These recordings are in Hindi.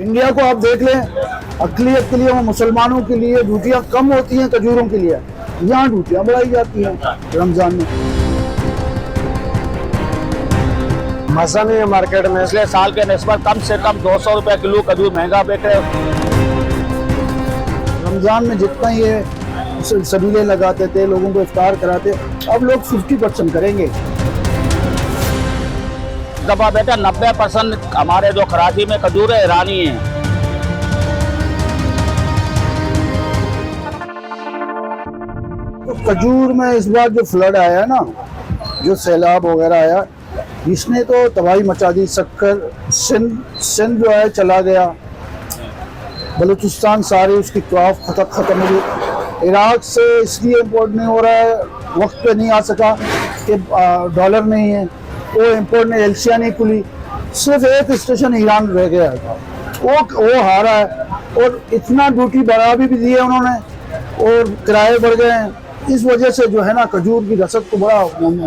इंडिया को आप देख लें, अक़लियत के लिए वो मुसलमानों के लिए ड्यूटियाँ कम होती हैं खजूरों के लिए, यहाँ ड्यूटियाँ बढ़ाई जाती हैं रमज़ान में। मज़ा नहीं है मार्केट में। पिछले साल के निस्बत कम से कम 200 रुपये किलो खजूर महंगा बिक रहे। रमज़ान में जितना ये सबीले लगाते थे, लोगों को इफ्तार कराते, अब लोग 50% करेंगे। दफा बेटा 90% हमारे जो कराची में खजूर है ईरानी हैं। तो खजूर में इस बार जो फ्लड आया ना, जो सैलाब वगैरह आया, इसने तो तबाही मचा दी। शक्कर सिंध जो है चला गया, बलूचिस्तान सारी उसकी क्रॉप ख़त्म हो गई। इराक से इसलिए इम्पोर्ट नहीं हो रहा है, वक्त पे नहीं आ सका कि डॉलर नहीं है, वो इम्पोर्ट ने एलसिया नहीं खुली, सिर्फ एक स्टेशन ईरान रह गया था, वो हारा है। और इतना ड्यूटी बढ़ा भी दिए उन्होंने और किराए बढ़ गए हैं। इस वजह से जो है ना खजूर की रसद को बड़ा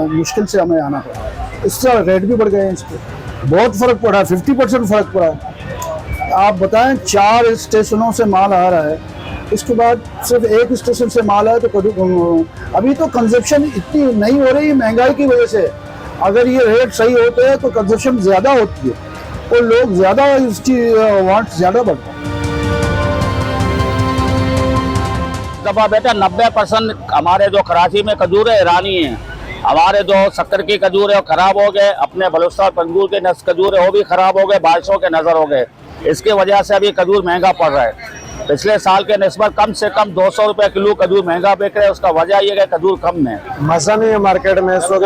मुश्किल से हमें आना पड़ा। इससे रेट भी बढ़ गए हैं, इसके बहुत फ़र्क पड़ा है, 50% फ़र्क पड़ा है। आप बताएं 4 स्टेशनों से माल आ रहा है, इसके बाद सिर्फ एक स्टेशन से माल आया। तो अभी तो कंजप्शन इतनी नहीं हो रही महंगाई की वजह से। अगर ये रेट सही होते हैं तो कंजप्शन ज़्यादा होती है और लोग ज़्यादा इसकी वांट ज़्यादा बढ़ता है। दफा बेटा 90% हमारे जो कराची में खजूर है ईरानी हैं। हमारे जो शक्कर की खजूर है वो ख़राब हो गए, अपने बलूचिस्तान पंजगुल के खजूर है वो भी ख़राब हो गए, बारिशों के नज़र हो गए। इसकी वजह से अभी खजूर महंगा पड़ रहा है। पिछले साल के निस्बत कम से कम 200 रुपये किलो खजूर महंगा बिक रहे हैं। उसका वजह यह है खजूर कम है। मज़ा नहीं है मार्केट में। इस वक्त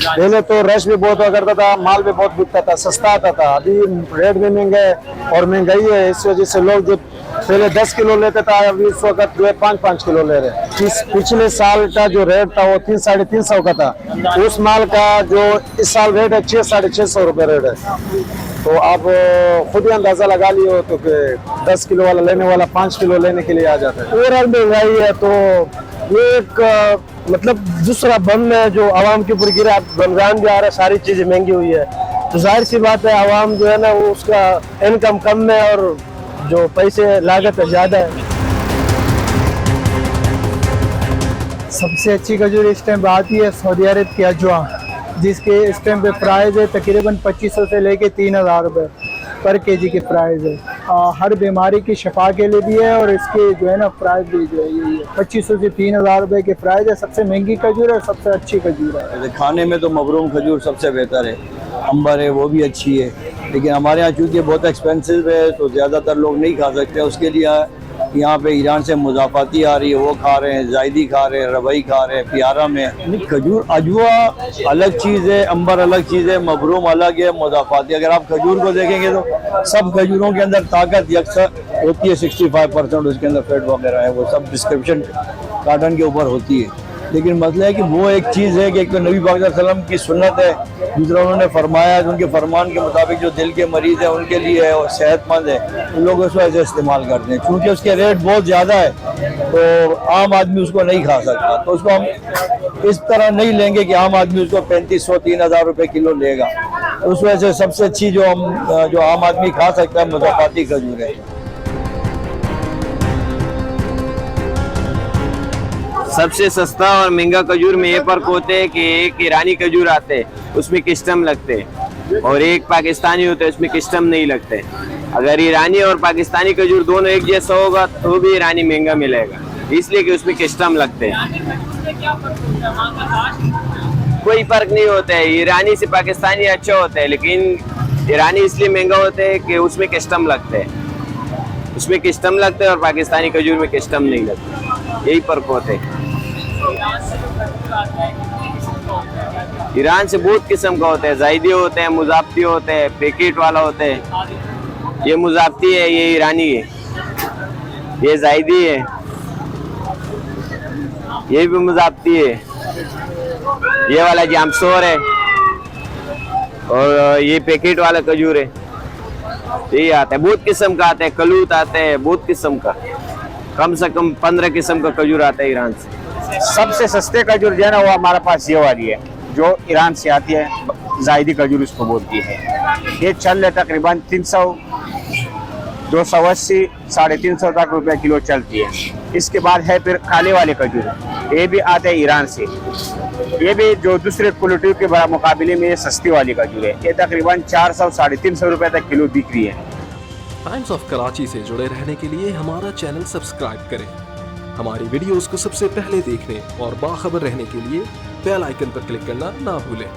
पहले तो रश भी बहुत हुआ करता था, माल भी बहुत बिकता था, सस्ता आता था। अभी रेट भी महंगा है और महंगाई है, इस वजह से लोग जो पहले 10 किलो लेते था अभी इस वक्त जो है 5-5 किलो ले रहे हैं। पिछले साल का जो रेट था वो 300-350 का था। उस माल का जो इस साल रेट है 600-650 रुपये रेट है। तो आप खुद ही अंदाजा लगा लिए हो तो कि 10 किलो वाला लेने वाला 5 किलो लेने के लिए आ जाता है। ओवरऑल महंगाई है तो ये एक मतलब दूसरा बम है जो आवाम के ऊपर गिरा। रमजान भी आ रहा है, सारी चीजें महंगी हुई है, तो जाहिर सी बात है आवाम जो है ना वो उसका इनकम कम है और जो पैसे लागत ज़्यादा है। सबसे अच्छी खजूर इस टाइम आती है सऊदी अरब की अजवा, जिसके इस टाइम पे प्राइस है तकरीबन 2500 से लेके 3000 रुपये पर केजी की प्राइस है। हर बीमारी की शफा के लिए भी है और इसके जो है ना प्राइस भी जो है यही है 2500 से 3000 रुपये की प्राइस है। सबसे महंगी खजूर है, सबसे अच्छी खजूर है। खाने में तो मबरूम खजूर सबसे बेहतर है, अंबर है वो भी अच्छी है, लेकिन हमारे यहाँ चूँकि बहुत एक्सपेंसिव है तो ज़्यादातर लोग नहीं खा सकते। उसके लिए यहाँ पे ईरान से मुज़ाफ़ाती आ रही है, वो खा रहे हैं, जायदी खा रहे हैं, रबई खा रहे हैं, पियारा में। खजूर अजवा अलग चीज़ है, अंबर अलग चीज़ है, मबरूम अलग है, मुज़ाफ़ाती। अगर आप खजूर को देखेंगे तो सब खजूरों के अंदर ताकत यकसा होती है, 65% उसके अंदर फैट वगैरह है, वो सब डिस्क्रिप्शन कार्टन के ऊपर होती है। लेकिन मसला है कि वो एक चीज़ है कि एक तो नबी पाक सल्लल्लाहु अलैहि वसल्लम की सुन्नत है, दूसरा उन्होंने फरमाया उनके फरमान के मुताबिक जो दिल के मरीज़ है उनके लिए है और सेहतमंद है, उन लोग उस वजह से इस्तेमाल करते हैं। क्योंकि उसके रेट बहुत ज़्यादा है तो आम आदमी उसको नहीं खा सकता, तो उसको हम इस तरह नहीं लेंगे कि आम आदमी उसको 3500-3000 रुपये किलो लेगा। तो उस वजह से सबसे अच्छी जो आम आदमी खा सकता है मुज़ाफ़ाती खजूर है। सबसे सस्ता और महंगा खजूर में ये फर्क होते है कि एक ईरानी खजूर आते हैं उसमें किस्टम लगते और एक पाकिस्तानी होता है उसमें किस्टम नहीं लगते। अगर ईरानी और पाकिस्तानी खजूर दोनों एक जैसा होगा तो भी ईरानी महंगा मिलेगा, इसलिए कि उसमें किस्टम लगते हैं। कोई फर्क नहीं होता है, ईरानी से पाकिस्तानी अच्छा होता है, लेकिन ईरानी इसलिए महंगा होता है कि उसमें किस्टम लगते हैं, उसमें किस्टम लगते हैं और पाकिस्तानी खजूर में किस्टम नहीं लगते, यही फर्क होते हैं। ईरान से बहुत किस्म का होता है, जायदी होते हैं, मुजाफ्ती होते हैं, पैकेट वाला होते हैं। ये मुजाफ्ती है, ये ईरानी है, ये जायदी है, ये भी मुजाफ्ती है, ये वाला जामसोर है और ये पैकेट वाला खजूर है। यही आता है, बहुत किस्म का आता है, कलूत आते हैं, बहुत किस्म का, कम से कम 15 किस्म का खजूर आता है ईरान से। सबसे सस्ते खजूर जो है ना वो हमारे पास ये वाली है जो ईरान से आती है, जायदी खजूर उसको बोलती है। ये चल रहा है तकरीबन 280 350 तक रुपये किलो चलती है। इसके बाद है फिर काले वाले खजूर, ये भी आते हैं ईरान से। ये भी जो दूसरे क्वालिटी के बड़ा मुकाबले में ये सस्ती वाली खजूर है। ये तकरीबन 400 350 रुपये तक किलो बिक रही है। टाइम्स ऑफ कराची से जुड़े रहने के लिए हमारा चैनल सब्सक्राइब करें। हमारी वीडियोस को सबसे पहले देखने और बाखबर रहने के लिए बेल आइकन पर क्लिक करना ना भूलें।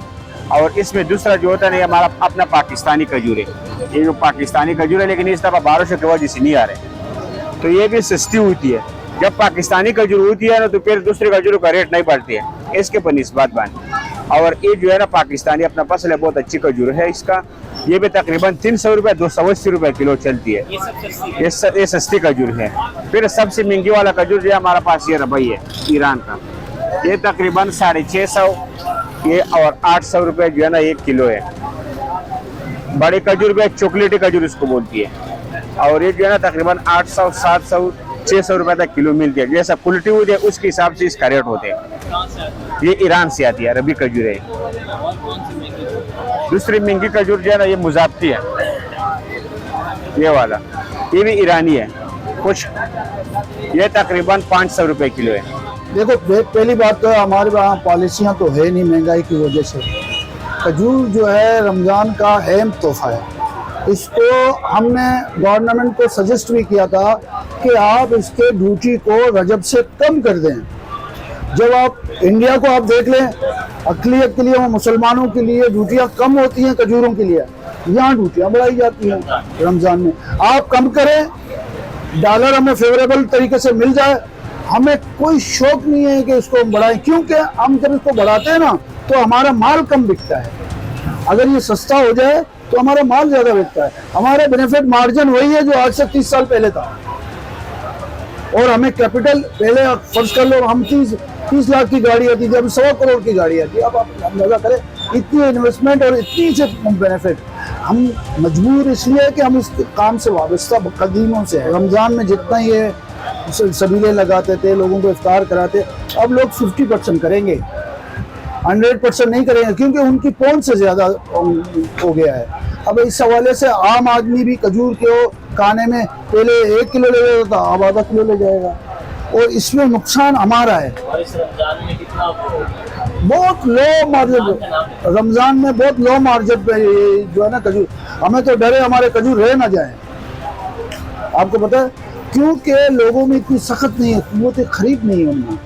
और इसमें दूसरा जो होता है हमारा अपना पाकिस्तानी खजूर है। ये जो पाकिस्तानी खजूर है, लेकिन इस दफ़ा बारिशों की वजह से नहीं आ रहे, तो ये भी सस्ती होती है। जब पाकिस्तानी खजूर होती है ना तो फिर दूसरे खजूरों का रेट नहीं बढ़ती है, इसके पर निस्बत बन। और ये जो है ना पाकिस्तानी अपना फसल है, बहुत अच्छी खजूर है इसका। ये भी तकरीबन 300 रुपये 280 रुपये किलो चलती है। ये सस्ती खजूर है। फिर सबसे महंगी वाला खजूर जो है हमारे पास ये रबई है ईरान का। ये तकरीबन 650 ये और 800 रुपये जो है ना 1 किलो है। बड़े खजूर भी चॉकलेटी खजूर इसको बोलती है। और ये जो है ना तकरीबन 800 700 600 रुपये तक किलो मिलती है। जैसा क्वालिटी होती है उसके हिसाब से इसका रेट होते हैं। ये ईरान से आती है, अरबी खजूर है। दूसरी महंगी खजूर जो है ना ये मुजाफ्ती है, ये वाला, ये भी ईरानी है कुछ। ये तकरीबन 500 रुपये किलो है। देखो पहली बात तो हमारे वहाँ पॉलिसियाँ तो है नहीं महंगाई की वजह से। खजूर जो है रमज़ान का अहम तोहफा है। इसको हमने गवर्नमेंट को सजेस्ट भी किया था कि आप इसके ड्यूटी को रजब से कम कर दें। जब आप इंडिया को आप देख लें, अक़लियत के लिए और मुसलमानों के लिए ड्यूटियाँ कम होती हैं खजूरों के लिए, यहाँ ड्यूटियाँ बढ़ाई जाती हैं रमज़ान में। आप कम करें, डॉलर हमें फेवरेबल तरीके से मिल जाए, हमें कोई शौक नहीं है कि इसको हम बढ़ाएं, क्योंकि हम जब इसको बढ़ाते हैं ना तो हमारा माल कम बिकता है। अगर ये सस्ता हो जाए तो हमारा माल ज़्यादा बिकता है। हमारा बेनिफिट मार्जिन वही है जो आज से 30 साल पहले था। और हमें कैपिटल पहले फर्ज कर लो, हम 30 लाख की गाड़ी आती थी, अब 100 करोड़ की गाड़ी आती है। अब आप अंदाजा करें, इतनी इन्वेस्टमेंट और इतनी से बेनिफिट। हम मजबूर इसलिए कि हम इस काम से वाबस्ता कदीमों से है। रमज़ान में जितना ये सबीले लगाते थे, लोगों को इफ्तार कराते, अब लोग 50% करेंगे, 100% नहीं करेंगे, क्योंकि उनकी पहुंच से ज़्यादा हो गया है। अब इस हवाले से आम आदमी भी खजूर के खाने में पहले 1 किलो ले जाता था, अब आधा किलो ले जाएगा, और इसमें नुकसान हमारा है। बहुत लो मार्जिन रमज़ान में, बहुत लो मार्जिन पे जो है ना खजूर। हमें तो डरे हमारे खजूर रह ना जाए। आपको पता है क्योंकि लोगों में इतनी सख्त नहीं है, क़ुव्वत खरीद नहीं है उनमें।